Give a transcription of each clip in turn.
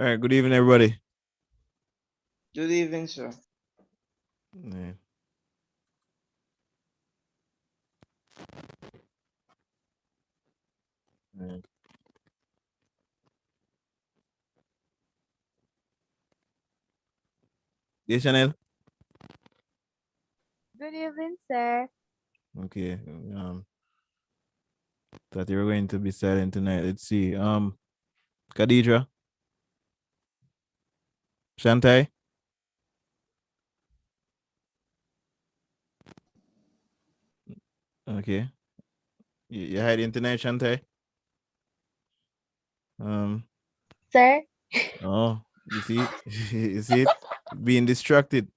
All right, good evening, everybody. Good evening, sir. Yeah. Yeah. Yes, Chanel. Good evening, sir. Okay. Thought you were going to be silent tonight. Let's see. Khadija, Shantai. Okay. You hiding tonight, Shantai? Um. Sir? Oh, you see, you see it being distracted.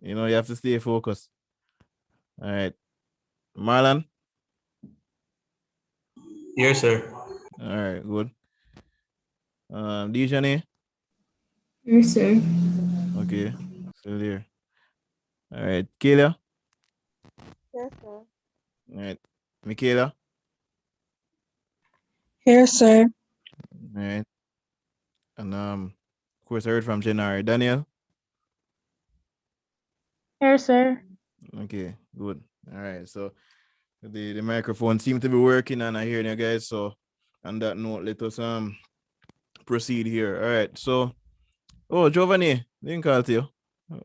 You have to stay focused. All right, Marlon. Yes, sir. All right, good. Dijane. Yes, sir. Okay, still there. All right, Kayla. Yes, sir. All right, Michaela. Here, sir. All right, and of course, I heard from January. Daniel. Here, sir. Okay, good. All right, so the microphone seems to be working, and I hear you guys. So, on that note, let us proceed here. All right, so Giovanni, didn't call to you.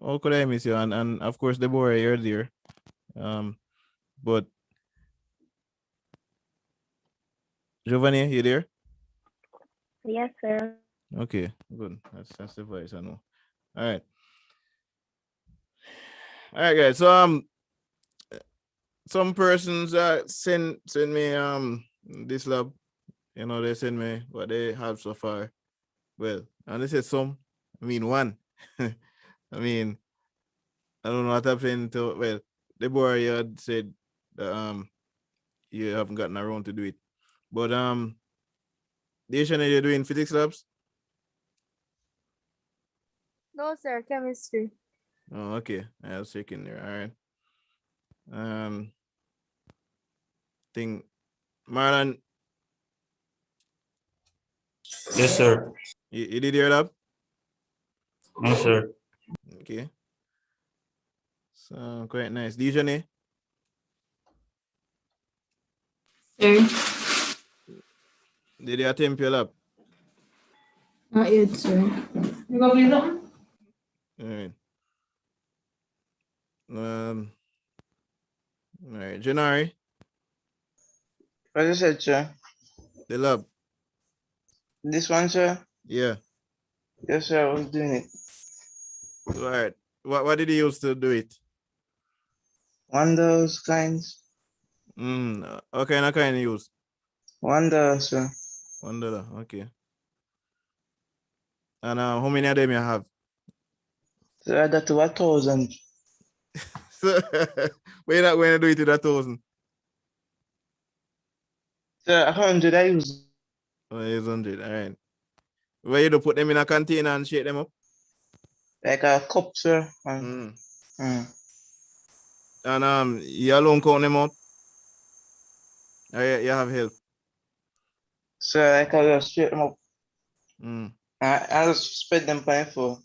How could I miss you? And of course, Deborah, you're there. But Giovanni, you there? Yes, sir. Okay, good. That's the voice I know. All right, all right, guys. So some persons send me this lab. They send me what they have so far. Well, and they said some. I mean one. I mean, I don't know what happened to. Well, Deborah, you had said that you haven't gotten around to do it, but the Asian you're doing physics labs. No, sir. Chemistry. Oh, okay. I was checking there. All right. Um, Think Marlon, Yes, sir. you did your lab. No, sir. Okay. So quite nice. Dijane, Sir. did you attempt your lab? Not yet, sir. You go play something? All right. Um. All right. Janari, What you said, sir? the lab. This one, sir? Yeah. Yes, sir. I was doing it. So, all right. What did you use to do it? One of those kinds. Okay, I kind of use $1, sir. $1. Okay. And how many of them you have? So I got to 1,000. So, we're not going to do it with 1,000. Sir, 100 I use. Oh, it's 100. All right. Where you do put them in a container and shake them up? Like a cup, sir. Mm. Mm. And you alone count them out? Or you have help? So I can just straight them up. Mm. I just spread them by four.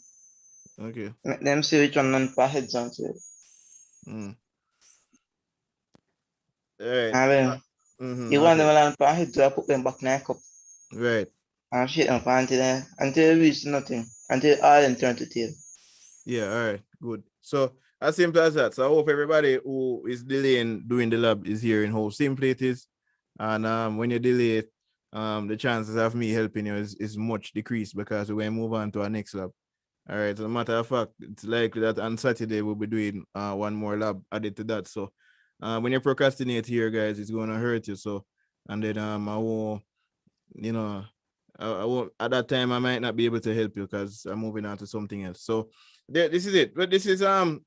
Okay. Make them see which one on per heads on to it. Mm. All right. And then you want them on per heads, so I put them back in a cup. Right. And shake them up until they reach nothing. Until all them turn to tail. Yeah, all right. Good. So as simple as that. So I hope everybody who is delaying doing the lab is hearing how simple it is. And when you delay it, the chances of me helping you is much decreased because we're going to move on to our next lab. All right. As a matter of fact, it's likely that on Saturday we'll be doing one more lab added to that. So when you procrastinate here, guys, it's going to hurt you. So, and then I won't, you know, I won't, at that time I might not be able to help you because I'm moving on to something else. So this is it. But this is a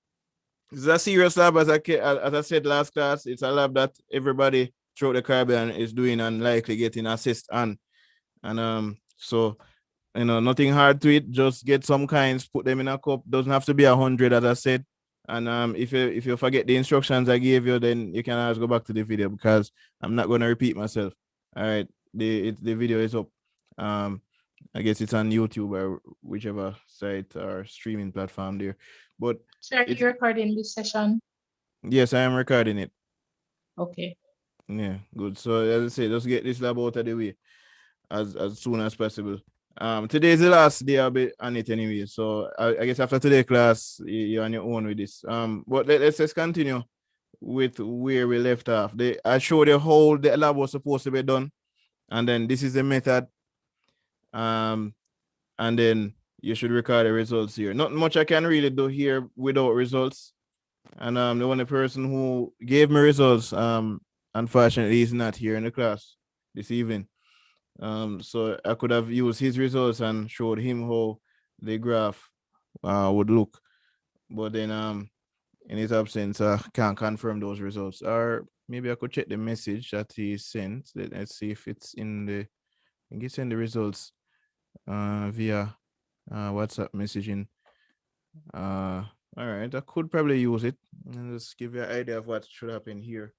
serious lab as I said last class. It's a lab that everybody throughout the Caribbean is doing and likely getting assist on. And so nothing hard to it. Just get some kinds, put them in a cup. Doesn't have to be 100, as I said. And if you forget the instructions I gave you, then you can always go back to the video because I'm not going to repeat myself. All right, the video is up. I guess it's on YouTube or whichever site or streaming platform there. But Sir, are it's you recording this session? yes, I am recording it. Okay. Yeah, good. So as I say, just get this lab out of the way as soon as possible. Today is the last day I'll be on it anyway. So I guess after today's class, you're on your own with this. But let's just continue with where we left off. I showed you how the lab was supposed to be done, and then this is the method. And then you should record the results here. Not much I can really do here without results. And the only person who gave me results, unfortunately, is not here in the class this evening. So I could have used his results and showed him how the graph would look. But then in his absence, I can't confirm those results. Or maybe I could check the message that he sent. Let's see if it's in the, I think he sent the results via WhatsApp messaging. All right, I could probably use it and just give you an idea of what should happen here.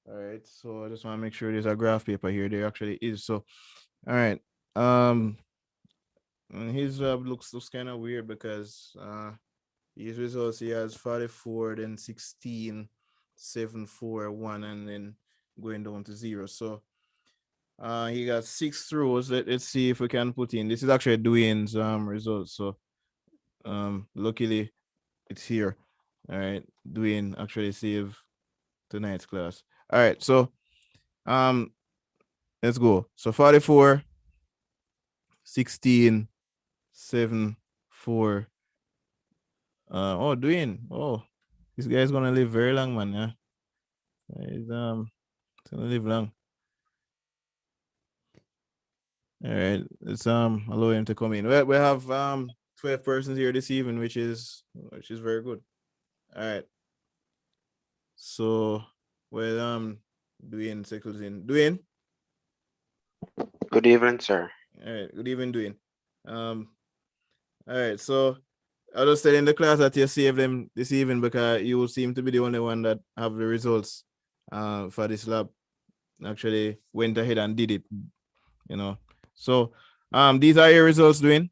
All right, so I just want to make sure there's a graph paper here. There actually is. So, all right. And his looks kind of weird because his results, he has 44, then 16, 7, 4, 1, and then going down to 0. So he got 6 rows. Let's see if we can put in. This is actually Dwayne's results. So luckily it's here. All right, Dwayne actually saved tonight's class. All right, so let's go. So 44, 16, 7, 4. Oh, Dwayne. Oh, this guy's gonna live very long, man. Yeah, he's gonna live long. All right, let's allow him to come in. We have 12 persons here this evening, which is very good. All right. So well Dwayne settles in. Dwayne. Good evening, sir. All right, good evening, Dwayne. All right, so I was telling the class that you saved them this evening because you seem to be the only one that have the results for this lab. Actually went ahead and did it, you know. So these are your results, Dwayne.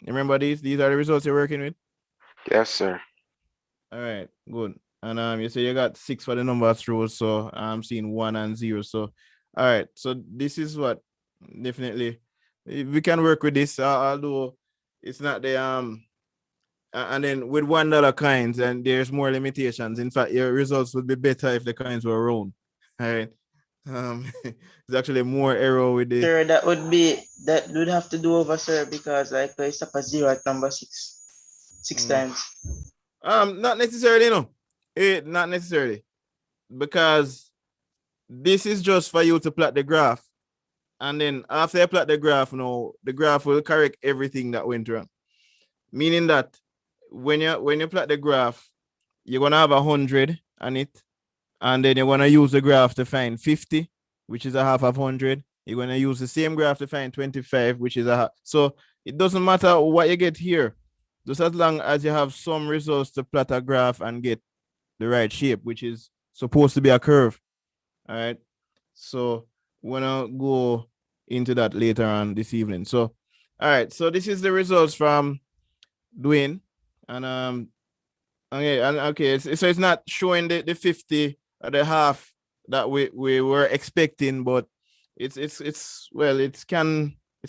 Remember these? These are the results you're working with? Yes, sir. All right, good. And you say you got 6 for the number of rows, so I'm seeing 1 and 0. So all right, so this is what definitely we can work with this, although it's not the and then with $1 coins, and there's more limitations. In fact, your results would be better if the coins were round. All right. There's actually more error with the Sir, that would have to do over, sir, because like I stop a 0 at number 6 times. not necessarily, no. Not necessarily. Because this is just for you to plot the graph. And then after you plot the graph, the graph will correct everything that went wrong. Meaning that when you plot the graph, you're gonna have 100 on it, and then you're gonna use the graph to find 50, which is a half of 100. You're gonna use the same graph to find 25, which is a half. So it doesn't matter what you get here, just as long as you have some results to plot a graph and get the right shape, which is supposed to be a curve. All right. So we're gonna go into that later on this evening. So, all right. So this is the results from Dwayne, and okay. So it's not showing the 50 or the half that we were expecting, but it's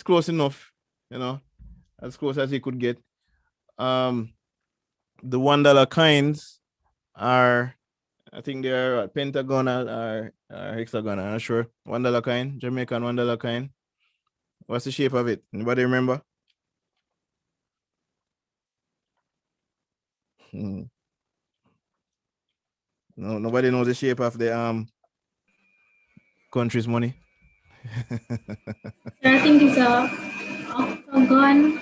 close enough, as close as he could get. The $1 coins are, I think they are pentagonal or hexagonal. I'm not sure. $1 coin, Jamaican $1 coin. What's the shape of it? Anybody remember? No, nobody knows the shape of the country's money. I think it's a octagon.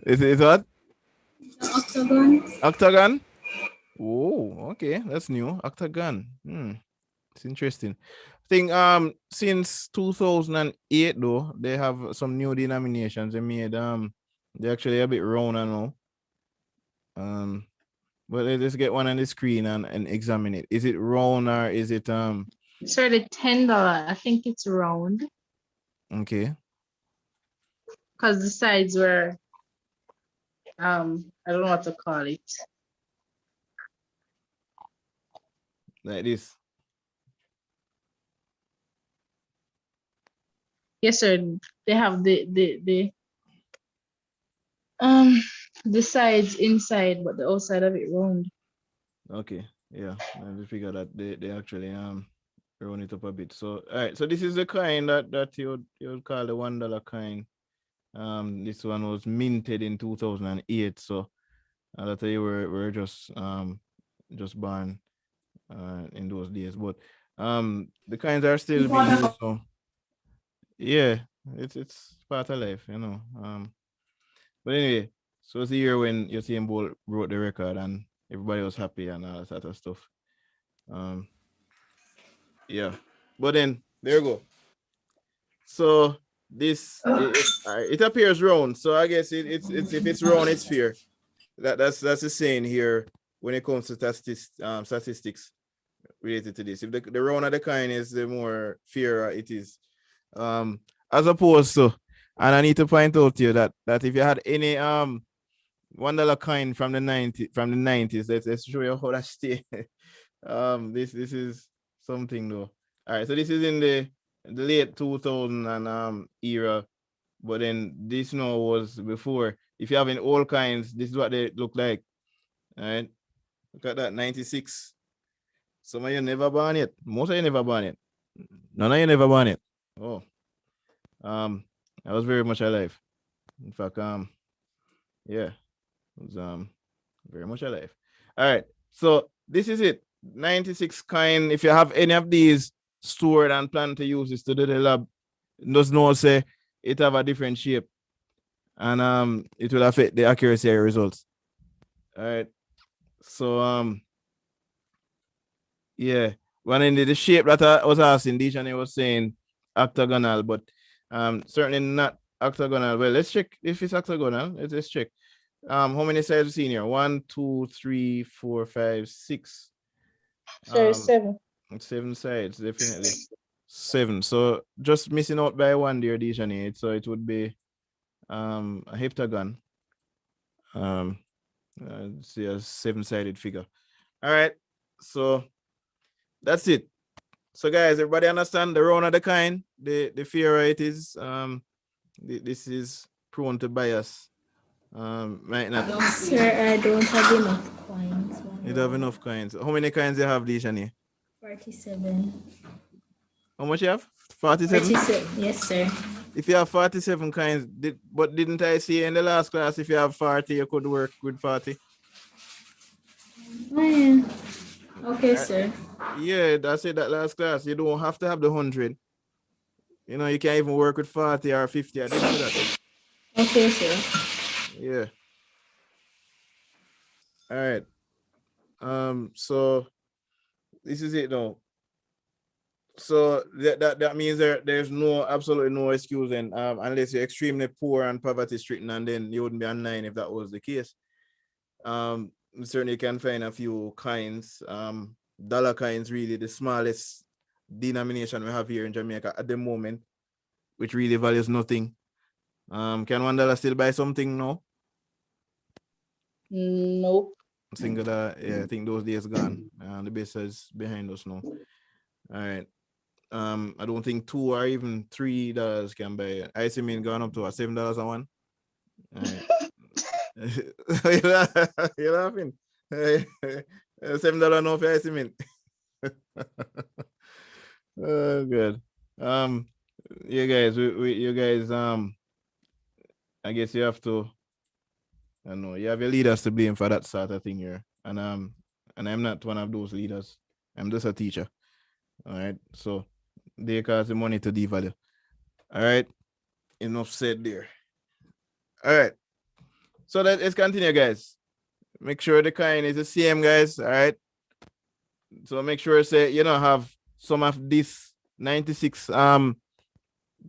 Is what? It's an octagon. Octagon? Oh, okay. That's new. Octagon. It's interesting. I think since 2008 though, they have some new denominations. They made they're actually a bit rounder now. But let's get one on the screen and examine it. Is it round or is it Sir, the $10, I think it's round. okay? because the sides were, I don't know what to call it. Like this. Yes, sir. They have the sides inside, but the outside of it round. Okay, yeah. I just figure that they actually round it up a bit. So all right, so this is the coin that you would call the $1 coin. This one was minted in 2008. So a lot of you were just born in those days. But the coins are still being used. So yeah, it's part of life, you know. But anyway, so it's the year when Usain Bolt wrote the record and everybody was happy and all that sort of stuff. Um, yeah. But then there you go. So this it appears round. So I guess it's if it's round, it's fair. That's the saying here when it comes to statistics related to this. If the round of the coin is, the more fair it is. As opposed to, and I need to point out to you that if you had any $1 coin from the 90s, let's show you how that stay. This is something though. All right, so this is in the late 2000 and era, but then this now was before. If you have any old coins, this is what they look like. All right, look at that, 96. Some of you never born it. Most of you never born it. None of you never born it. Oh, I was very much alive. In fact, yeah, it was very much alive. All right, so this is it. 96 coin. If you have any of these stored and plan to use this to do the lab, just know say it have a different shape, and it will affect the accuracy of your results. All right. So yeah, when in the shape that I was asking, Dijon was saying octagonal, but certainly not octagonal. Well, let's check if it's octagonal. Let's check. How many sides we seen here? 1, 2, 3, 4, 5, 6. Sir, 7. 7 sides, definitely. 7. So just missing out by 1 there, Dijon. So it would be a heptagon. See a 7-sided figure. All right. So that's it. So guys, everybody understand the round of the coin, the fear it is. This is prone to bias. Might not. Sir, I don't have enough coins. You don't have enough coins. How many coins you have, Dishani? 47. How much you have? 47? 47. Yes, sir. If you have 47 coins, but didn't I see in the last class if you have 40, you could work with 40? Oh, yeah. Okay, sir. Yeah, that's it, that last class. You don't have to have the 100. You know, you can't even work with 40 or 50. I didn't do that. Okay, sir. Yeah. All right. So this is it now. So that means there's absolutely no excuse, and unless you're extremely poor and poverty stricken, and then you wouldn't be on 9 if that was the case. Certainly can find a few coins. Dollar coins, really the smallest denomination we have here in Jamaica at the moment, which really values nothing. Can $1 still buy something now? Nope. Singular, yeah, I think those days gone. The base is behind us now. All right. I don't think $2 or even $3 can buy. I see mean gone up to $7 a one. All right. You're laughing. $7 no for ice mint. Oh good. You guys, you guys, I guess you have to. I know you have your leaders to blame for that sort of thing here, and I'm not one of those leaders. I'm just a teacher. All right, so they cause the money to devalue. All right, enough said there. All right, so let's continue, guys. Make sure the coin is the same, guys. All right. So make sure say you don't have some of this 96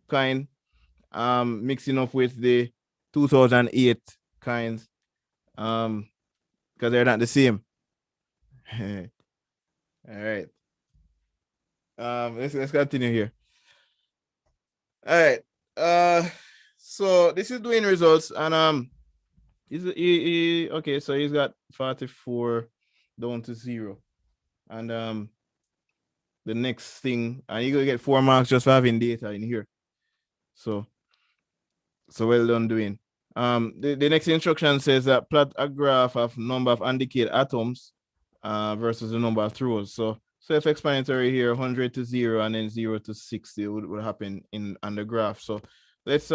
coin mixing up with the 2008 coins because they're not the same. All right. Let's continue here. All right. So this is doing results, and okay, so he's got 44 down to 0. And the next thing, and you're gonna get 4 marks just for having data in here. So well done doing. The next instruction says that plot a graph of number of undecayed atoms versus the number of throws. So self-explanatory here, 100 to 0 and then 0 to 60 would happen on the graph. So let's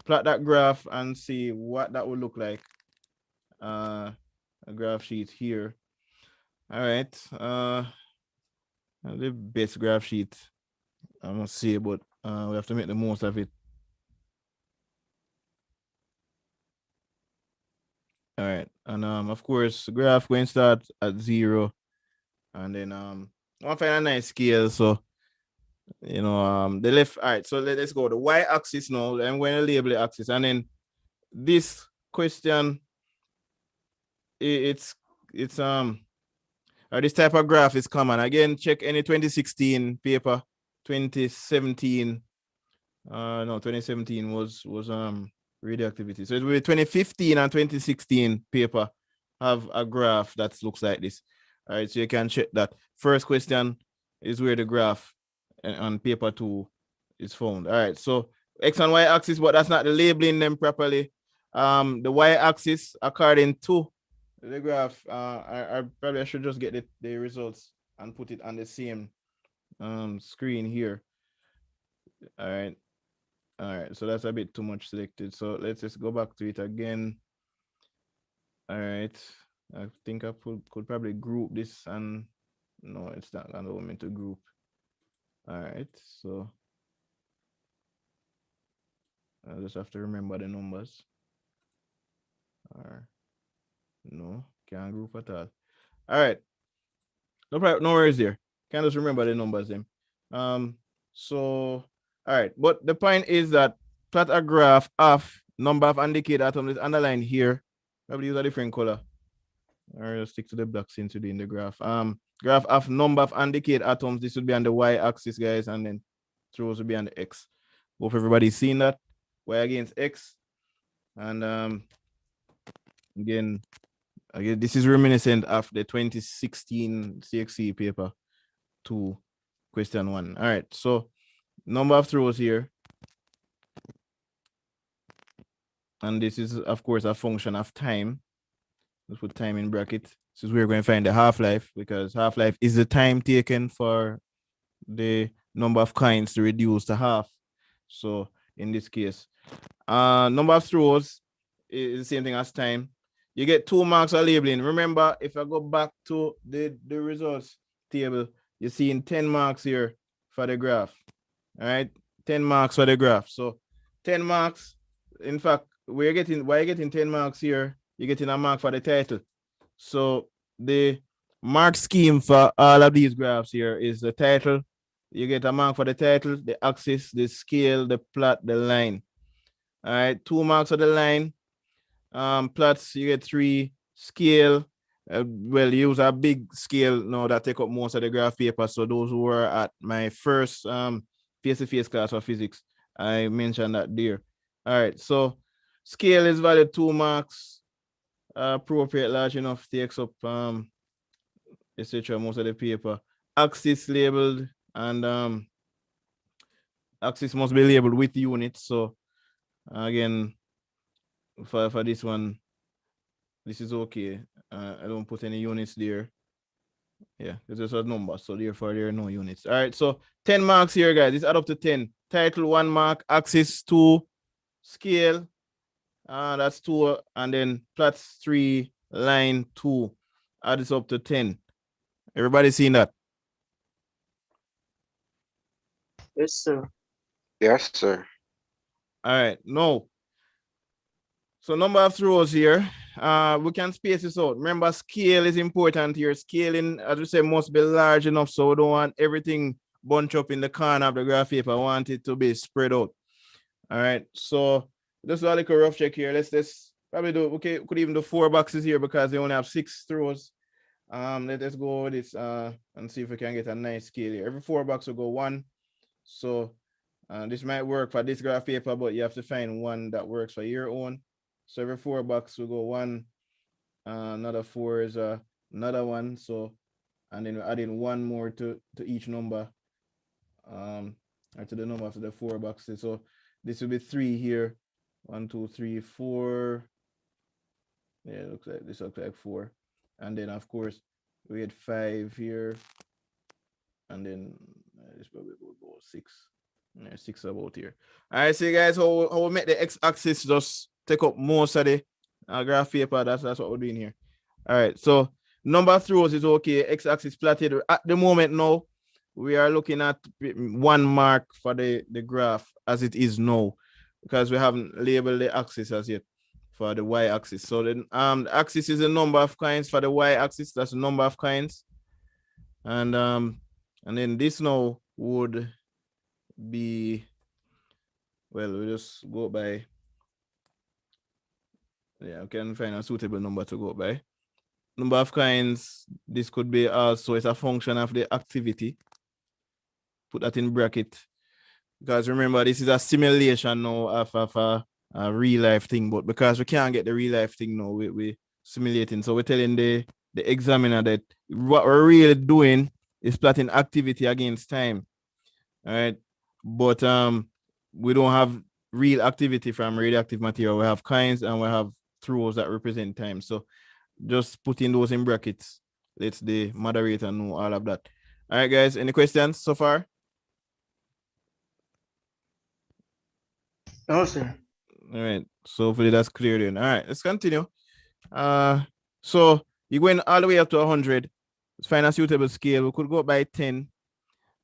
plot that graph and see what that would look like. A graph sheet here. All right. The best graph sheet I must say, but we have to make the most of it. All right, and of course, graph going to start at 0, and then I want to find a nice scale. So the left. All right, so let's go the y-axis now. I'm going to label the axis, and then this question, it's or this type of graph is common. Again, check any 2016 paper, 2017. No, 2017 was radioactivity. So it will be 2015 and 2016 paper have a graph that looks like this. All right, so you can check that. First question is where the graph on paper 2 is found. All right, so x and y axis, but that's not the labeling them properly. The y axis according to the graph, I probably should just get the results and put it on the same screen here. All right. All right, so that's a bit too much selected. So let's just go back to it again. All right, I think I could probably group this, and no, it's not gonna allow me to group. All right, so I just have to remember the numbers. No, can't group at all. All right, no worries there. Can't just remember the numbers then. So all right, but the point is that plot a graph of number of undecayed atoms is underlined here. Probably use a different color. Or just stick to the black since we're doing the graph. Graph of number of undecayed atoms. This would be on the y-axis, guys, and then throws would be on the x. Hope everybody's seen that. Y against x. And again, this is reminiscent of the 2016 CSEC paper 2, question 1. All right, so number of throws here. And this is, of course, a function of time. Let's put time in brackets. This is where we're going to find the half-life, because half-life is the time taken for the number of coins to reduce to half. So in this case, number of throws is the same thing as time. You get 2 marks for labeling. Remember, if I go back to the results table, you're seeing 10 marks here for the graph. All right, 10 marks for the graph. So 10 marks. In fact, why you're getting 10 marks here, you're getting a mark for the title. So the mark scheme for all of these graphs here is the title. You get a mark for the title, the axis, the scale, the plot, the line. All right, 2 marks for the line. Plots, you get 3. Scale, well, use a big scale now that take up most of the graph paper. So those who were at my first face-to-face class for physics, I mentioned that there. All right, so scale is valued 2 marks. Appropriate, large enough, takes up etc. most of the paper. Axis labeled, and axis must be labeled with units. So again, for this one, this is okay. I don't put any units there. Yeah, it's just a number, so therefore there are no units. All right, so 10 marks here, guys. This add up to 10. Title 1 mark, axis 2, scale, that's 2, and then plots 3, line 2. Add this up to 10. Everybody seen that? Yes, sir. Yes, sir. All right, no. So number of throws here. We can space this out. Remember, scale is important here. Scaling, as we say, must be large enough, so we don't want everything bunch up in the corner of the graph paper. I want it to be spread out. All right, so just a little rough check here. Let's probably do, okay, could even do 4 boxes here because they only have 6 throws. Let's go with this and see if we can get a nice scale here. Every 4 boxes will go 1. So This might work for this graph paper, but you have to find one that works for your own. So every 4 box will go one, another 4 is another one. So, and then we're adding one more to each number, or to the number of the 4 boxes. So this will be 3 here. 1, 2, 3, 4. Yeah, it looks like this looks like 4. And then of course we had 5 here. And then this probably will go 6. Yeah, 6 about here. All right, see guys, how we make the x-axis just take up most of the graph paper. That's what we're doing here. All right, so number of throws is okay. X-axis plotted. At the moment now, we are looking at 1 mark for the graph as it is now, because we haven't labeled the axis as yet for the y-axis. So then the axis is the number of coins. For the y-axis, that's the number of coins. And then this now would be, well, we just go by, yeah, we can find a suitable number to go by. Number of coins, this could be also, it's a function of the activity. Put that in bracket, because remember, this is a simulation now of a real life thing, but because we can't get the real life thing now, we simulating. So we're telling the examiner that what we're really doing is plotting activity against time. All right, but we don't have real activity from radioactive material. We have coins and we have throws that represent time. So just putting those in brackets lets the moderator know all of that. All right, guys, any questions so far? No, sir. All right, so hopefully that's clear then. All right, let's continue. So you're going all the way up to 100. Let's find a suitable scale. We could go by 10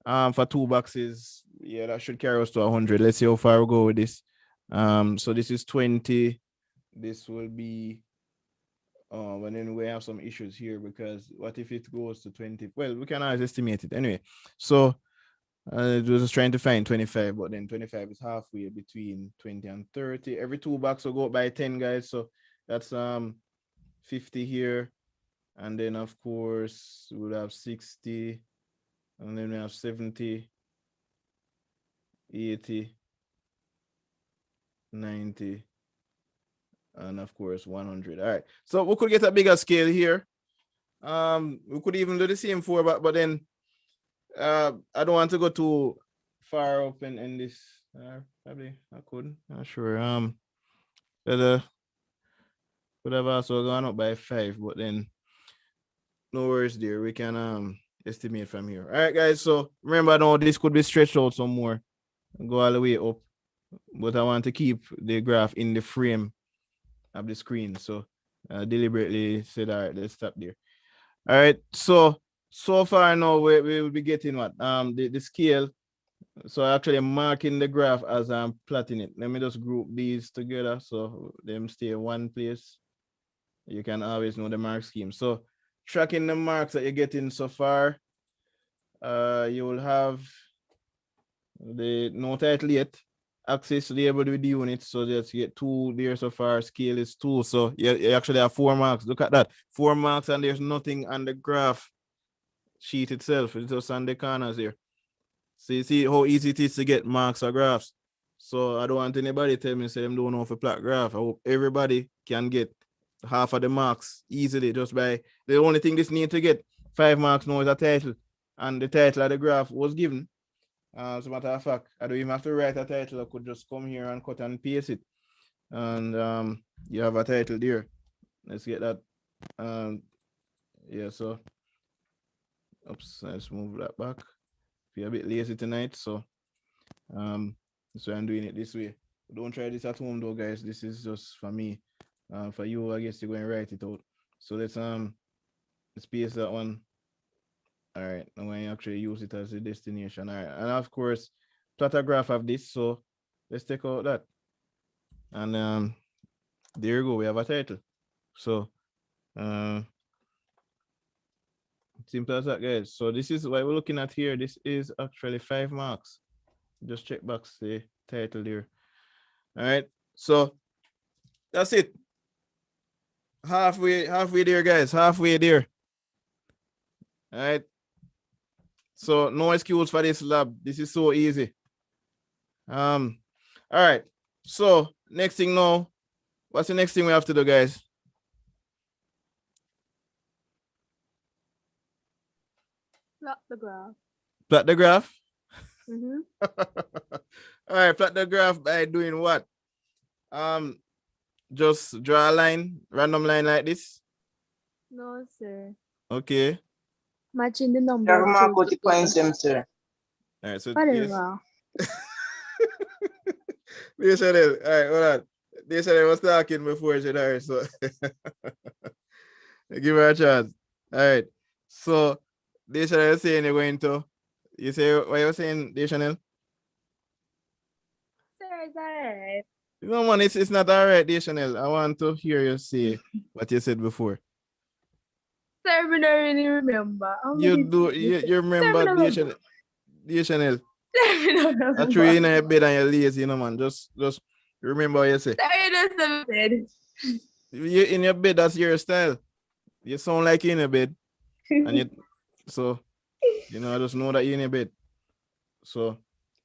for 2 boxes. Yeah, that should carry us to 100. Let's see how far we go with this. So this is 20. This will be, and then we have some issues here, because what if it goes to 20? Well, we can always estimate it anyway. So it was just trying to find 25, but then 25 is halfway between 20 and 30. Every 2 boxes will go up by 10, guys. So that's 50 here. And then of course we'll have 60, and then we have 70, 80, 90, and of course 100. All right, so we could get a bigger scale here. We could even do the same 4, but then I don't want to go too far up in this. Probably I couldn't. Not sure. Could have also gone up by 5, but then no worries there. We can estimate from here. All right, guys. So remember now, this could be stretched out some more, go all the way up, but I want to keep the graph in the frame of the screen. So deliberately said, all right, let's stop there. All right. So far now we will be getting what? The scale. So actually I'm marking the graph as I'm plotting it. Let me just group these together so them stay in one place. You can always know the mark scheme. So tracking the marks that you're getting so far, you will have the no title yet, axis labeled with the units. So just get 2 there so far. Scale is 2. So you actually have 4 marks. Look at that. 4 marks, and there's nothing on the graph sheet itself. It's just on the corners here. So you see how easy it is to get marks or graphs. So I don't want anybody tell me say them don't know if a plot graph. I hope everybody can get half of the marks easily just by the only thing this need to get 5 marks now is a title, and the title of the graph was given. As a matter of fact, I don't even have to write a title. I could just come here and cut and paste it, and you have a title there. Let's get that. Yeah, so oops, let's move that back. Be a bit lazy tonight, so that's why I'm doing it this way. Don't try this at home though, guys. This is just for me. For you, I guess you're going to write it out. So let's paste that one. All right, I'm going to actually use it as a destination. All right, and of course, plot a graph of this. So let's take out that, and there you go. We have a title. So simple as that, guys. So this is what we're looking at here. This is actually 5 marks. Just check box the title there. All right, so that's it. Halfway there, guys. Halfway there. All right. So no excuse for this lab. This is so easy. All right. So next thing now, what's the next thing we have to do, guys? Plot the graph. Plot the graph. Mm-hmm. All right, plot the graph by doing what? Just draw a line, random line like this. No, sir. Okay. Matching the number Have of mark choose out the points, them, sir. All right. So yes. Whatever. Dear Chanel, all right, hold on. Dear Chanel was talking before Chanel, so give her a chance. All right. So Dear Chanel is saying you're going to, you say what you're saying, Dear Chanel? Sir, is that right? No, man, it's not all right, Dear Chanel. I want to hear you say what you said before. Sir, I don't really remember. You do, you remember, Dear Chanel? Dear Chanel, I threw you in your bed and you're lazy, you know, man. Just remember what you say. Sorry, that's the bed. You in your bed, that's your style. You sound like you're in your bed. And you, so, you know, I just know that you're in your bed. So,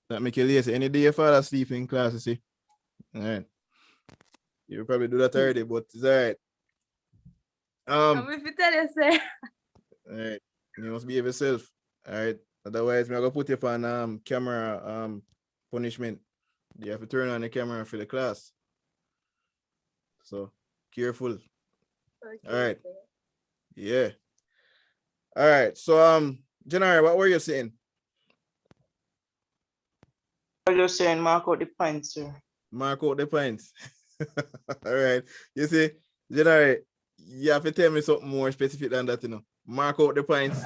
that make you lazy. Any day your father sleep in class, you see. All right. You probably do that already, but it's all right. I'm if you tell you, sir. All right. You must behave yourself. All right. Otherwise, I'm gonna put you on camera punishment. You have to turn on the camera for the class. So careful. Okay, All right. sir. Yeah. All right. So Janari, what were you saying? I was just saying mark out the points, sir. Mark out the points. All right. You see, Janari, you have to tell me something more specific than that, you know. Mark out the points.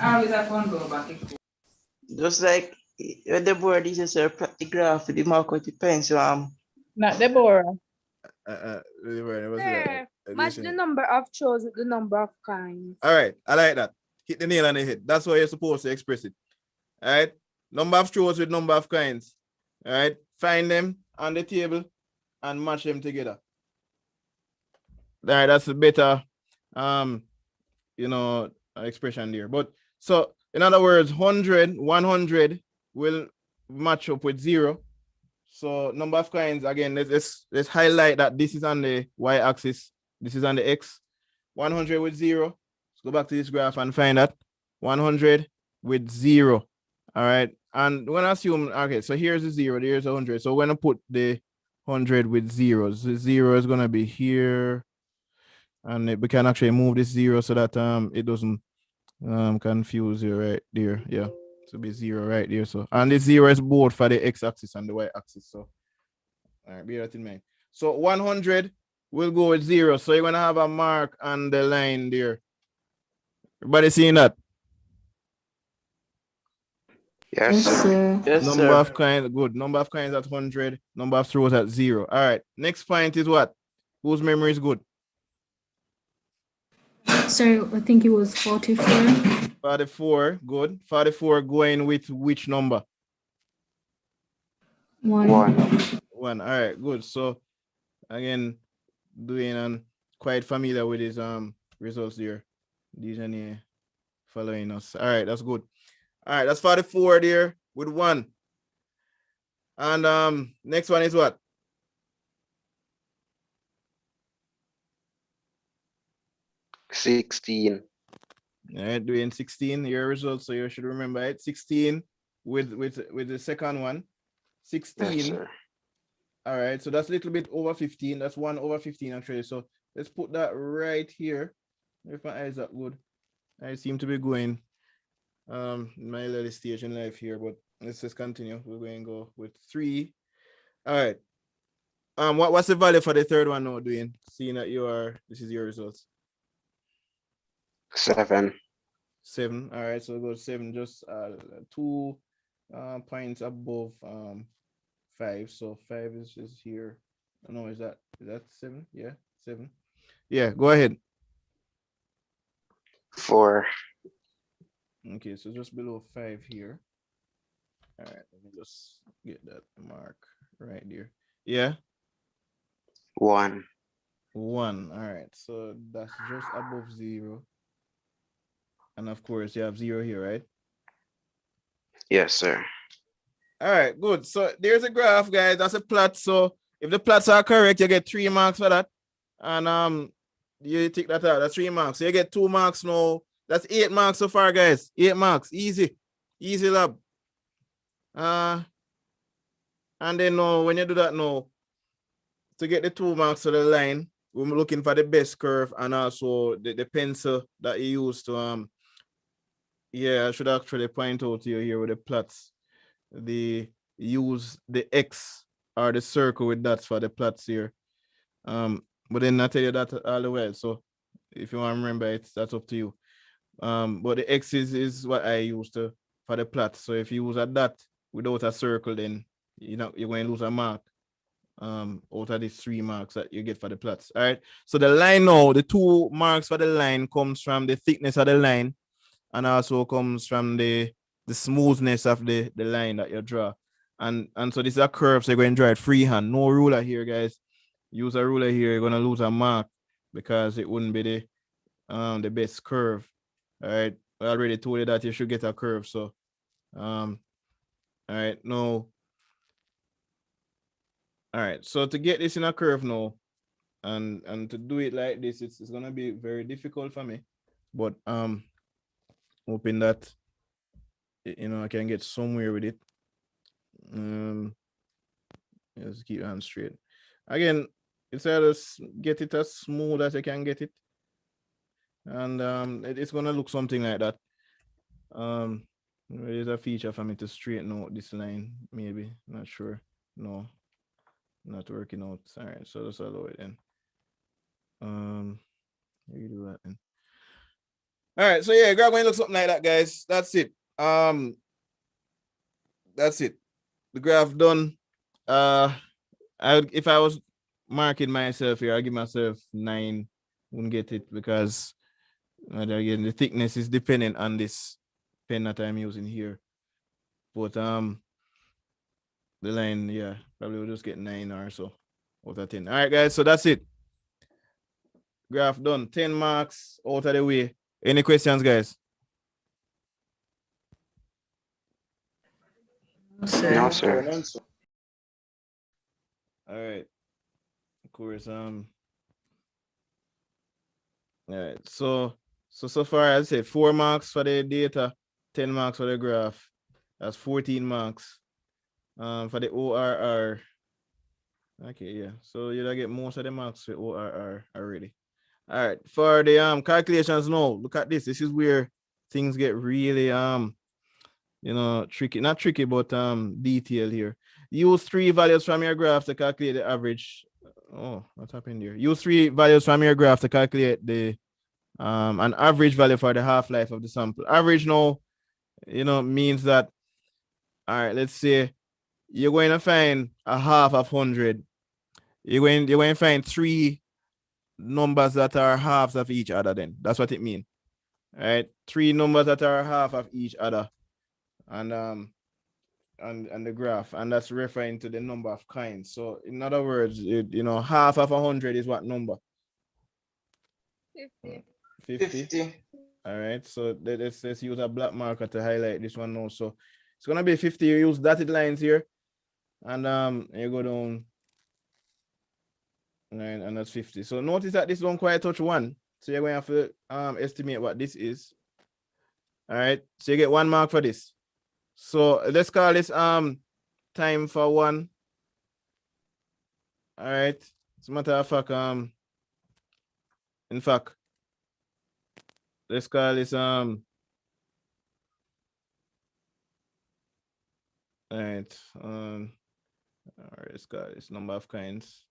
Just like the board is, sir, plot the graph with the mark out the points. Not Deborah. Sir, match the number of choose with the number of kinds. All right, I like that. Hit the nail on the head. That's how you're supposed to express it. All right, number of straws with number of kinds. All right, find them on the table and match them together. All right, that's a better, you know, expression there. But so, in other words, 100, 100 will match up with 0. So number of kinds, again, let's highlight that this is on the y-axis, this is on the x. 100 with 0. Let's go back to this graph and find that 100 with 0. All right, and we're gonna assume, okay, so here's the 0, there's 100. So we're gonna put the 100 with 0s. The 0 is gonna be here, and we can actually move this 0 so that it doesn't confuse you right there. Yeah, so be 0 right there. So, and the 0 is both for the x-axis and the y-axis. So all right, bear that in mind. So 100 will go with 0. So you're gonna have a mark on the line there. Everybody seeing that? Yes, Yes, sir. sir. Yes, Number sir. of kinds, good. Number of kinds at 100. Number of throws at 0. All right. Next point is what? Whose memory is good? Sir, I think it was 44. 44. Good. 44 going with which number? 1. 1. 1. All right. Good. So again, doing and quite familiar with his results there. These are following us. All right. That's good. All right. That's 44 there with 1. And next one is what? $16. All right, doing 16, your results, so you should remember it. 16 with the second one. 16. Yes, sir. All right, so that's a little bit over 15. That's 1 over 15 actually. So let's put that right here. If my eyes are good. I seem to be going my little stage in life here, but let's just continue. We're going to go with 3. All right. What's the value for the third one now, doing? Seeing that this is your results. 7. 7. All right, so we'll go 7, just 2 points above 5. So 5 is here. No, is that 7? Yeah, 7. Yeah, go ahead. 4. Okay, so just below 5 here. All right, let me just get that mark right there. Yeah. 1. 1. All right, so that's just above 0. And of course, you have 0 here, right? Yes, sir. All right, good. So there's a graph, guys. That's a plot. So if the plots are correct, you get 3 marks for that. And you take that out. That's 3 marks. So you get 2 marks now. That's 8 marks so far, guys. 8 marks. Easy. Easy lab. And then now when you do that now, to get the 2 marks to the line, we're looking for the best curve and also the pencil that you use to yeah, I should actually point out to you here with the plots. Use the X or the circle with dots for the plots here. But then I tell you that all the way. So if you want to remember it, that's up to you. But the X is what I use for the plot. So if you use a dot without a circle, then you're going to lose a mark. Out of these 3 marks that you get for the plots. All right. So the line now, the 2 marks for the line comes from the thickness of the line and also comes from the smoothness of the line that you draw. And so this is a curve, so you're going to draw it freehand. No ruler here, guys. Use a ruler here, you're going to lose a mark because it wouldn't be the best curve. All right. I already told you that you should get a curve. So all right, no. All right, so to get this in a curve now, and to do it like this, it's gonna be very difficult for me. But hoping that I can get somewhere with it. Just keep on straight. Again, it's either get it as smooth as you can get it. And it's gonna look something like that. There's a feature for me to straighten out this line, maybe. Not sure. No, not working out. All right, so just allow it then. You do that then. All right, so yeah, grab going to look something like that, guys. That's it. That's it. The graph done. If I was marking myself here, I'll give myself 9. Wouldn't get it because again the thickness is dependent on this pen that I'm using here. But the line, yeah, probably will just get 9 or so out of 10. All right, guys, so that's it. Graph done. 10 marks out of the way. Any questions, guys? No, sir. All right. Of course. All right. So far, I say 4 marks for the data, 10 marks for the graph. That's 14 marks. For the ORR. Okay, yeah. So you'll get most of the marks for ORR already. All right. For the calculations now, look at this. This is where things get really tricky. Not tricky, but detailed here. Use 3 values from your graph to calculate the average. Oh, what happened here? Use 3 values from your graph to calculate the an average value for the half-life of the sample. Average now, means that, all right, let's say you're going to find a half of 100. You're going to find 3 numbers that are halves of each other then. That's what it means. All right, 3 numbers that are half of each other. And the graph, and that's referring to the number of kinds. So in other words, half of 100 is what number? 50. 50. All right, so let's use a black marker to highlight this one now. So it's gonna be 50. You use dotted lines here, and you go down 9, and that's 50. So notice that this don't quite touch 1. So you're going to have to estimate what this is. All right, so you get 1 mark for this. So let's call this time for 1. All right. As a matter of fact, in fact, let's call this all right. All right, let's call this number of kinds.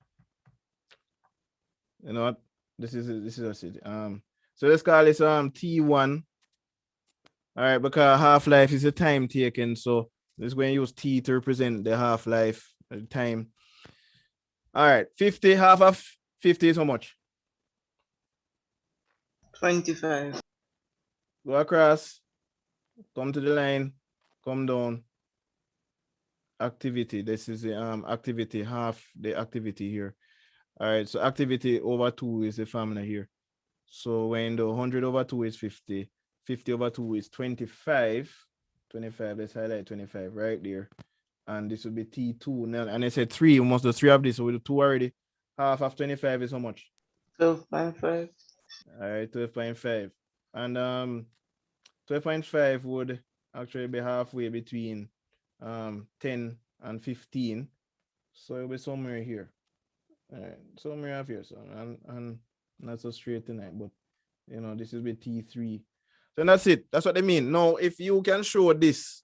You know what? This is it. So let's call this T1. All right, because half-life is a time taken, so let's go and use T to represent the half-life time. All right, 50, half of 50 is how much? 25. Go across, come to the line, come down. Activity, this is the activity, half the activity here. All right, so activity over 2 is the formula here. So when the 100 over 2 is 50, 50 over 2 is 25. 25, let's highlight 25 right there. and this will be T2. Now, and I said 3, we must do 3 of this, so we do 2 already. Half of 25 is how much? 12.5. All right, 12.5. And 12.5 would actually be halfway between 10 and 15. So it'll be somewhere here. All right, somewhere up here. So and not so straight tonight, but you know, this is with T3. So that's it. That's what they mean. Now, if you can show this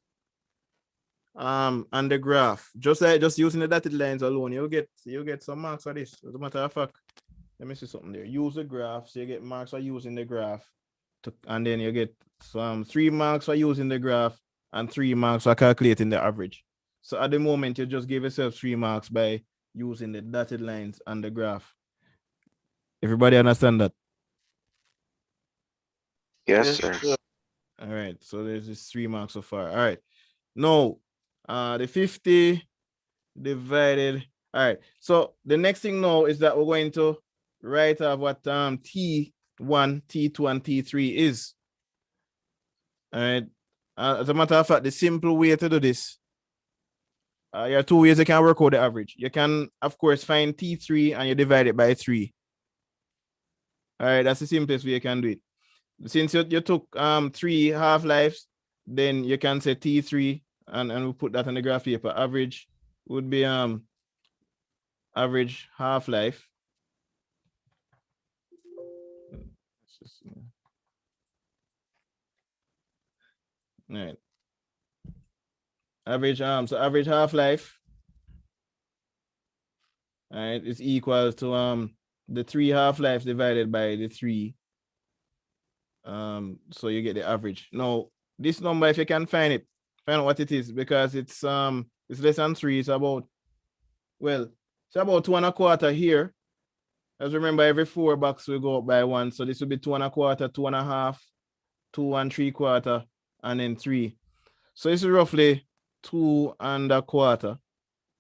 on the graph, just using the dotted lines alone, you'll get some marks for this. As a matter of fact, let me see something there. Use the graph, so you get marks for using the graph, and then you get some 3 marks for using the graph and 3 marks for calculating the average. So at the moment, you just give yourself 3 marks by using the dotted lines and the graph. Everybody understand that? Yes, sir. All right, so there's this 3 marks so far. All right, now the 50 divided. All right, so the next thing now is that we're going to write out what T1, T2, and T3 is. All right, as a matter of fact, the simple way to do this, you have 2 ways you can work out the average. You can, of course, find T3 and you divide it by 3. All right, that's the simplest way you can do it. Since you took 3 half-lives, then you can say T3 and we'll put that on the graph paper. Average would be average half-life. All right. Average so average half-life, all right, is equal to the 3 half-lives divided by the 3. So you get the average. Now, this number, if you can find it, find out what it is, because it's less than 3. It's about, well, it's about 2 1/4 here. As remember, every 4 box will go up by 1. So this will be 2 1/4, 2 1/2, 2 3/4, and then 3. So this is roughly 2 1/4.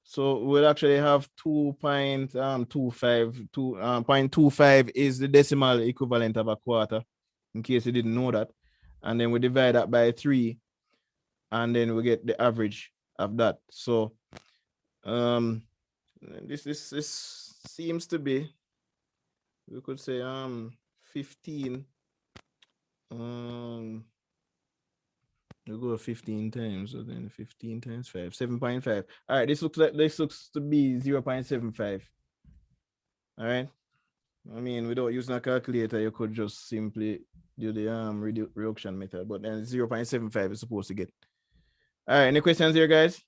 So we'll actually have 2.25. 0.25 is the decimal equivalent of a quarter, in case you didn't know that. And then we divide that by 3, and then we get the average of that. So this seems to be, we could say 15. We'll go 15 times, so then 15 times 5, 7.5. All right, this looks to be 0.75. All right. I mean, without using a calculator, you could just simply do the reduction method, but then 0.75 is supposed to get. All right, any questions here, guys?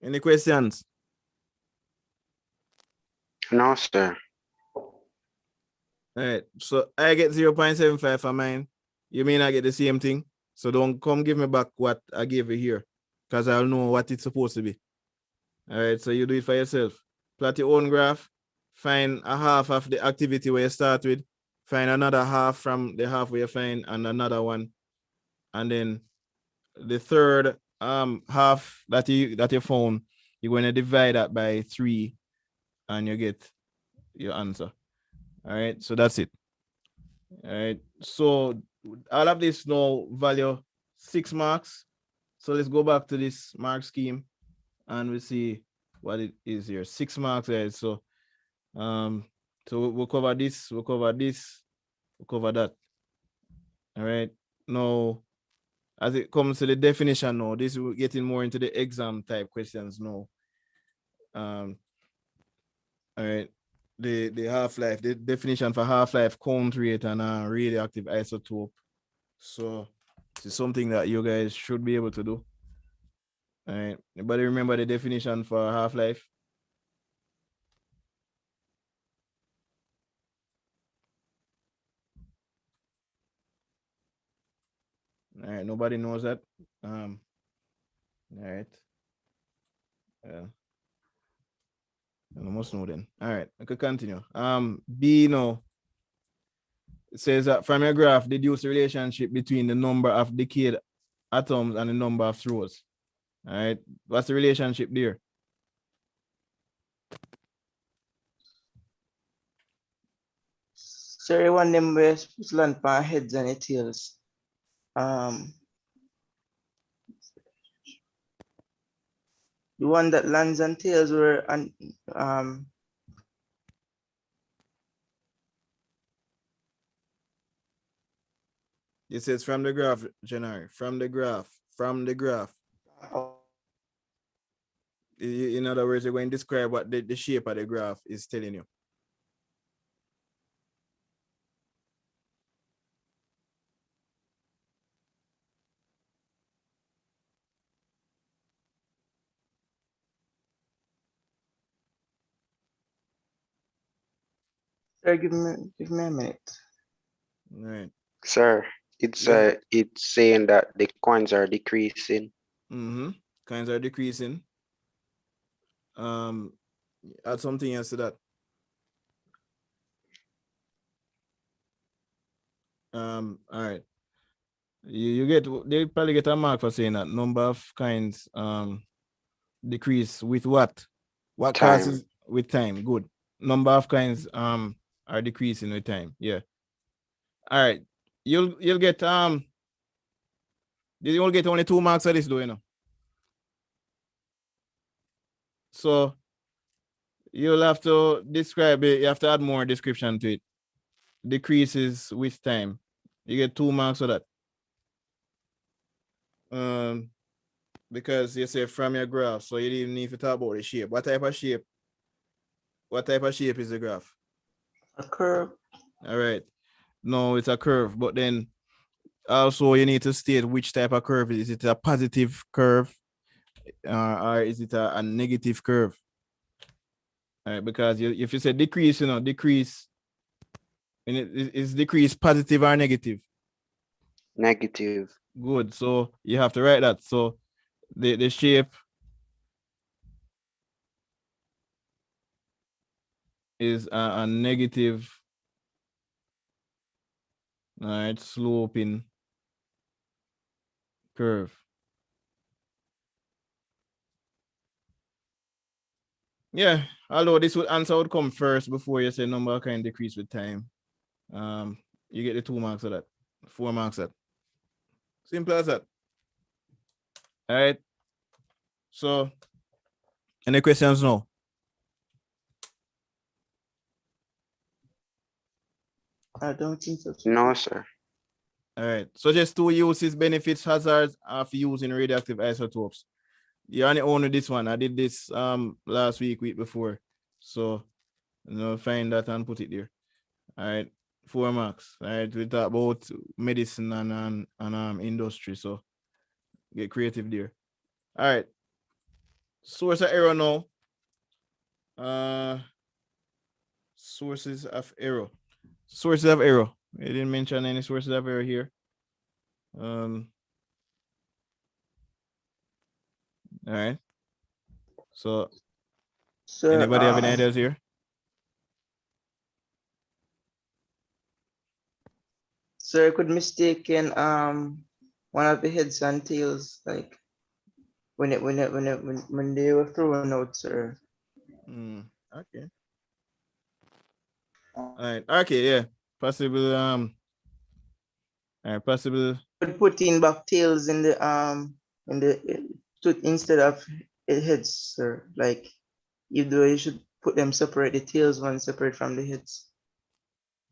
Any questions? No, sir. All right, so I get 0.75 for mine. You mean I get the same thing? So don't come give me back what I gave you here, because I'll know what it's supposed to be. All right, so you do it for yourself. Plot your own graph, find a half of the activity where you start with, find another half from the half where you find, and another one. And then the third half that you found, you're going to divide that by 3 and you get your answer. All right, so that's it. All right, so all of this now value 6 marks. So let's go back to this mark scheme and we see what it is here. 6 marks there. So so we'll cover this, we'll cover this, we'll cover that. All right, now as it comes to the definition now, this is getting more into the exam type questions now. All right, the half-life, the definition for half-life, count rate, and radioactive isotope. So this is something that you guys should be able to do. All right, anybody remember the definition for half-life? All right, nobody knows that. All right. I must know then. All right, I could continue. B no. It says that from your graph, deduce the relationship between the number of decayed atoms and the number of throws. All right. What's the relationship there? Sir, one them where supposed to land on heads and the tails. The one that lands on tails were It says from the graph, January. From the graph. From the graph. In other words, you're going to describe what the shape of the graph is telling you. Sir, give me a minute. All right. Sir, it's Yeah. it's saying that the coins are decreasing. Mm-hmm. Coins are decreasing. Add something else to that. All right. You get, they probably get a mark for saying that number of coins decrease with what? What Time. causes with time? Good. Number of coins are decreasing with time. Yeah. All right. You'll get you'll get only 2 marks for this though, you know. So you'll have to describe it, you have to add more description to it. Decreases with time. You get 2 marks for that. Because you say from your graph, so you didn't need to talk about the shape. What type of shape? What type of shape is the graph? A curve. All right. No, it's a curve, but then also you need to state which type of curve. Is it a positive curve or is it a negative curve? All right, because if you say decrease, decrease, and it's decrease positive or negative. Negative. Good. So you have to write that. So the shape is a negative, all right, sloping curve. Yeah, although this answer would come first before you say number can decrease with time. You get the 2 marks of that, 4 marks of that. Simple as that. All right. So, any questions now? I don't think so. No, sir. All right. So just 2 uses, benefits, hazards of using radioactive isotopes. You're on your own with this one. I did this last week before. So find that and put it there. All right. 4 marks. All right. We talk about medicine and industry. So get creative there. All right. Source of error now. Sources of error. Sources of error. I didn't mention any sources of error here. All right. So anybody have any ideas here? Sir, I could mistaken one of the heads and tails, like when they were thrown out, sir. Okay. All right. Okay, yeah. Possible all right, possible. Could put in back tails in the instead of heads, sir. Like you should put them separate, the tails one separate from the heads.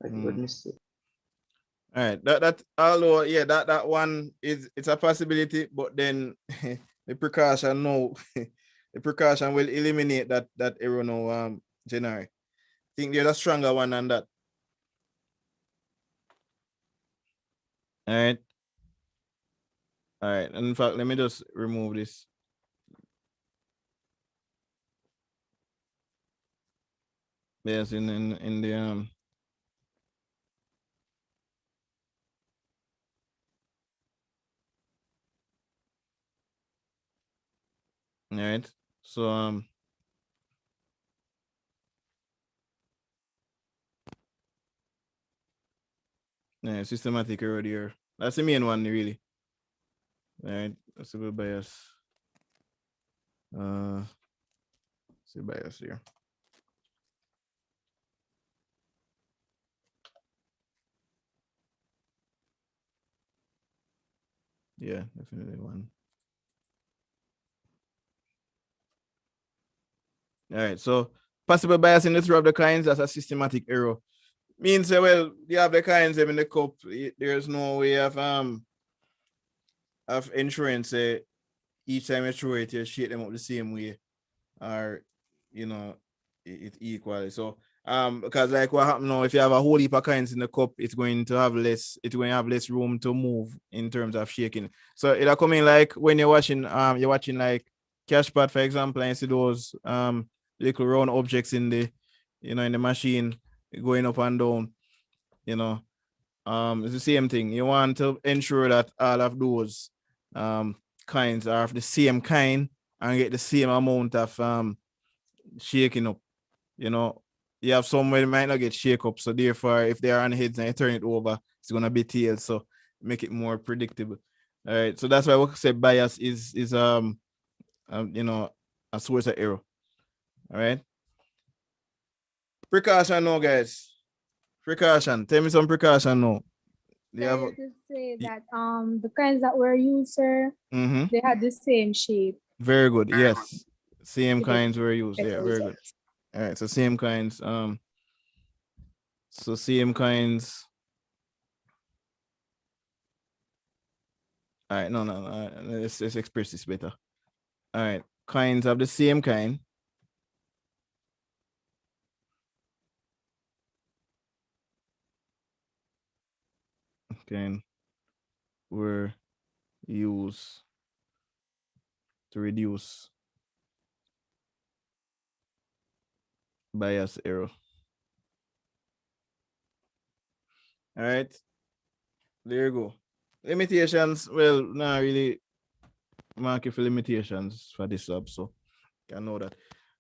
Like a good mistake. All right. That although yeah, that one it's a possibility, but then the precaution no the precaution will eliminate that error no January. Think there's a stronger one than that. All right. All right. In fact, let me just remove this. Yes, in the all right. So yeah, systematic error there. That's the main one really. All right. Possible bias. See bias here. Yeah, definitely one. All right, so possible bias in the throw of the coins, that's a systematic error. Means well, you have the coins in the cup. There's no way of ensuring say each time you throw it, you shake them up the same way, or you know, it equally. So because like what happened now, if you have a whole heap of coins in the cup, it's going to have less room to move in terms of shaking. So it'll come in like when you're watching like cash pot, for example, and you see those little round objects in the in the machine going up and down, you know. It's the same thing. You want to ensure that all of those kinds are of the same kind and get the same amount of shaking up. You know, you have some where it might not get shake up. So therefore, if they are on heads and you turn it over, it's gonna be tails. So make it more predictable. All right. So that's why we say bias is a source of error. All right. Precaution now, guys. Precaution. Tell me some precaution now. They So have you could say that the kinds that were used, sir, they had the same shape. very good. Yes. Same to get kinds were used. better Yeah, very good. results. All right. So same kinds. So same kinds. All right. No. Let's express this better. All right. Kinds of the same kind. Kind were used to reduce bias error. All right. There you go. Limitations. Well, not really market for limitations for this lab, so you know that.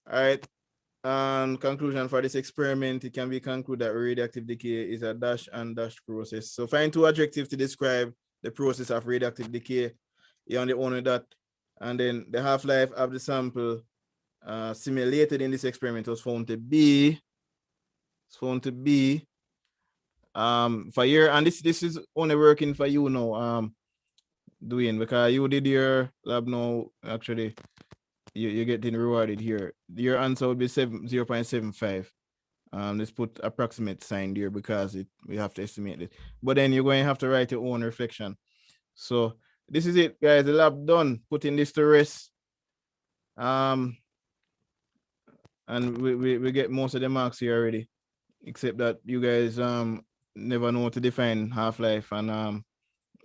All right. And conclusion for this experiment, it can be concluded that radioactive decay is a dash and dash process. So find two adjectives to describe the process of radioactive decay. You're on the only that. And then the half-life of the sample simulated in this experiment was found to be for your, and this is only working for you now, doing, because you did your lab now. Actually, you're getting rewarded here. Your answer would be 0.75. Let's put approximate sign there because we have to estimate it. But then you're going to have to write your own reflection. So this is it, guys. The lab done. Putting this to rest. And we get most of the marks here already, except that you guys never know to define half-life, and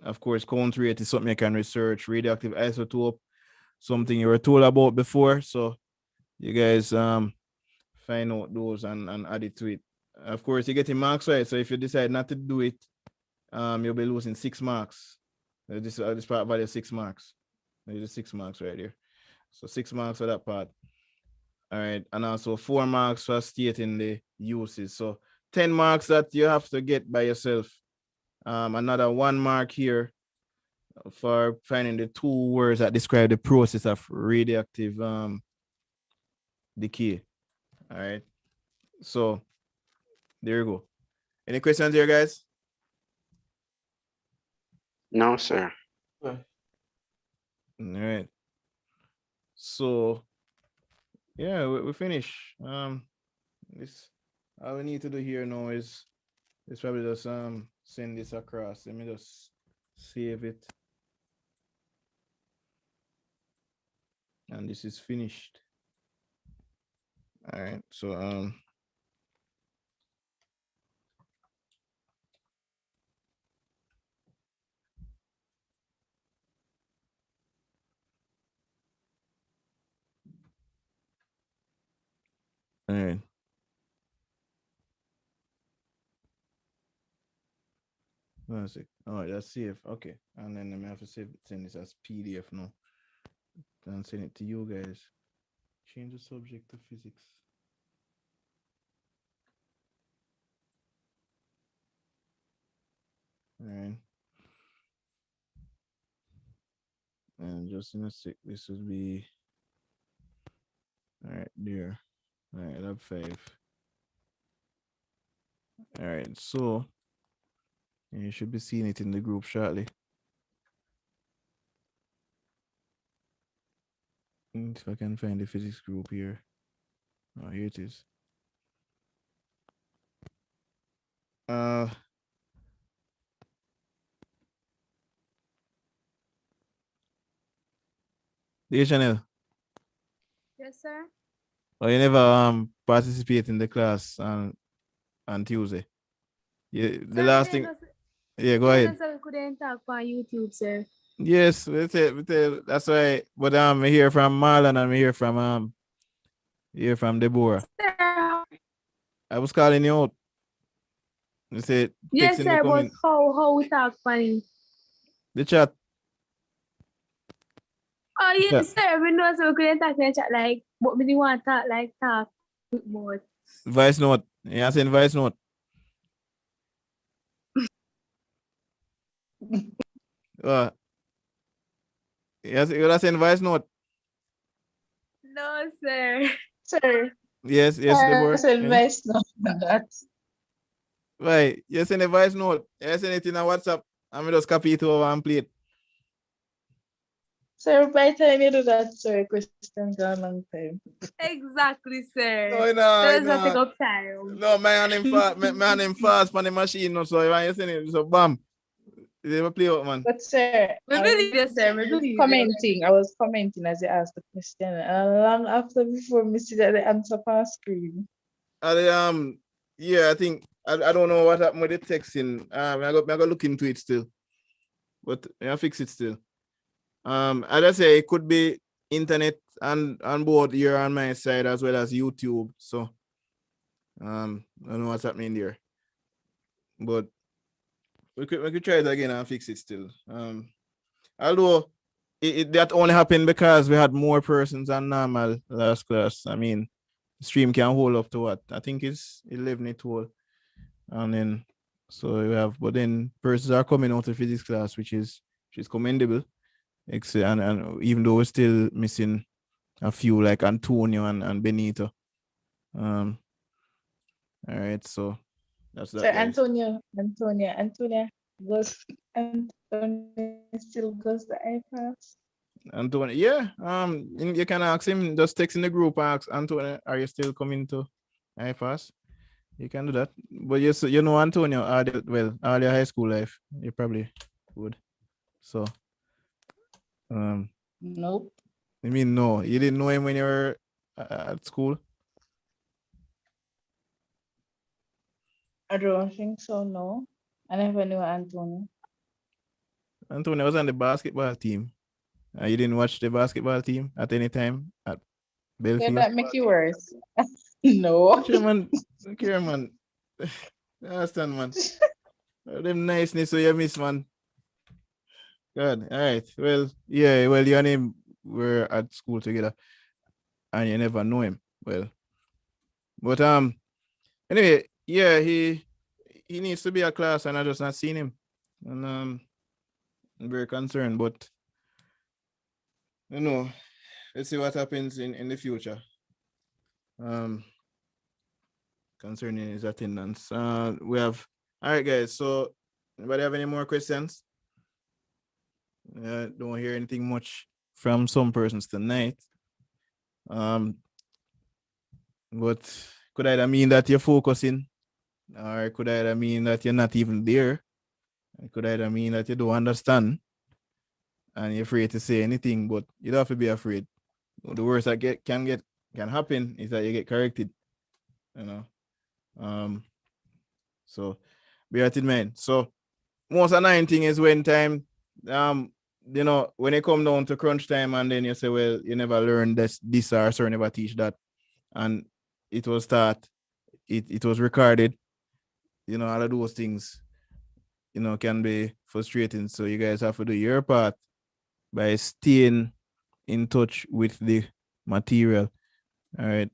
of course count rate is something you can research. Radioactive isotope, something you were told about before, so you guys find out those and add it to it. Of course, you're getting marks right, so if you decide not to do it, you'll be losing 6 marks. This part value 6 marks. There's 6 marks right here, so 6 marks for that part. All right, and also 4 marks for stating the uses. So 10 marks that you have to get by yourself. Another 1 mark here for finding the 2 words that describe the process of radioactive decay. All right, so there you go. Any questions here, guys? No, sir. All right. So yeah, we finish. This all we need to do here now is probably just send this across. Let me just save it. And this is finished. All right. So all right. One sec. All right, that's safe. Okay. And then I have to send this as PDF now. And send it to you guys. Change the subject to physics. All right. And just in a sec, this would be All right, there. All right, lab 5. All right, so you should be seeing it in the group shortly. If I can find the physics group here. Oh, here it is. Dear Chanel, Yes, sir. oh, you never participate in the class on Tuesday. Yeah, the Sir, last thing. Yeah, go ahead. we couldn't talk on YouTube, sir. Yes, that's why. But I hear from Marlon and I hear from Deborah. Sir, I was calling you out. You said yes, texting me sir, but coming. how we talk funny? The chat. Oh, Yeah. yes, sir. We know so we couldn't talk in the chat like, but we didn't want to talk with more. Voice note. Yeah, I send voice note. Yes, you send voice note. No, sir. Sir, Yes, Deborah. so Yeah. advice no on that. Right. You send a voice note. You send it in a WhatsApp. I'm just copy it over and play it. Sir, by the time you do that, sir, question gone long time. Exactly, sir. No, Does not take no. up time. No, man, him fast. Man, him fast on the machine. No, so when you send it, so bam. They will play out, man. But sir, We believe you, sir. We believe you. I was commenting as you asked the question, and long after before me see that the answer on screen. Yeah, I think I don't know what happened with the texting. I got look into it still, but I fix it still. As I say, it could be internet and on board here on my side as well as YouTube. So, I don't know what's happening there, but we could try it again and fix it still. Although that only happened because we had more persons than normal last class. I mean, stream can hold up to what? I think it's 11 it hold. And then so we have, but then persons are coming out of physics class, which is commendable. And even though we're still missing a few like Antonio and Benito. All right, so that's that. Sir, Guys. Antonia goes, Antonia still goes to IPAS. Antonio, yeah. You can ask him, just text in the group, ask Antonio, are you still coming to IPAS? You can do that. But yes, you know Antonio, all your high school life, you probably would. So Nope. I mean, no, you didn't know him when you were at school? I don't think so, no. I never knew Antonia. Antonio was on the basketball team. You didn't watch the basketball team at any time at Did Belfield? that make you worse? No. Okay, man. Okay, man. I understand, man. Them niceness so you miss, man. Good. All right. Well, yeah. Well, you and him were at school together, and you never know him. Well, but anyway, yeah, he needs to be a class, and I just not seen him, and I'm very concerned. But you know, let's see what happens in the future. Concerning his attendance. We have, all right, guys. So, anybody have any more questions? Don't hear anything much from some persons tonight. But could either mean that you're focusing, or could either mean that you're not even there. It could either mean that you don't understand, and you're afraid to say anything. But you don't have to be afraid. The worst that can happen is that you get corrected. You know. So bear it in mind. So most annoying thing is when time, when it come down to crunch time and then you say, well, you never learned this or never teach that. And it was taught, it was recorded, all of those things, can be frustrating. So you guys have to do your part by staying in touch with the material. All right.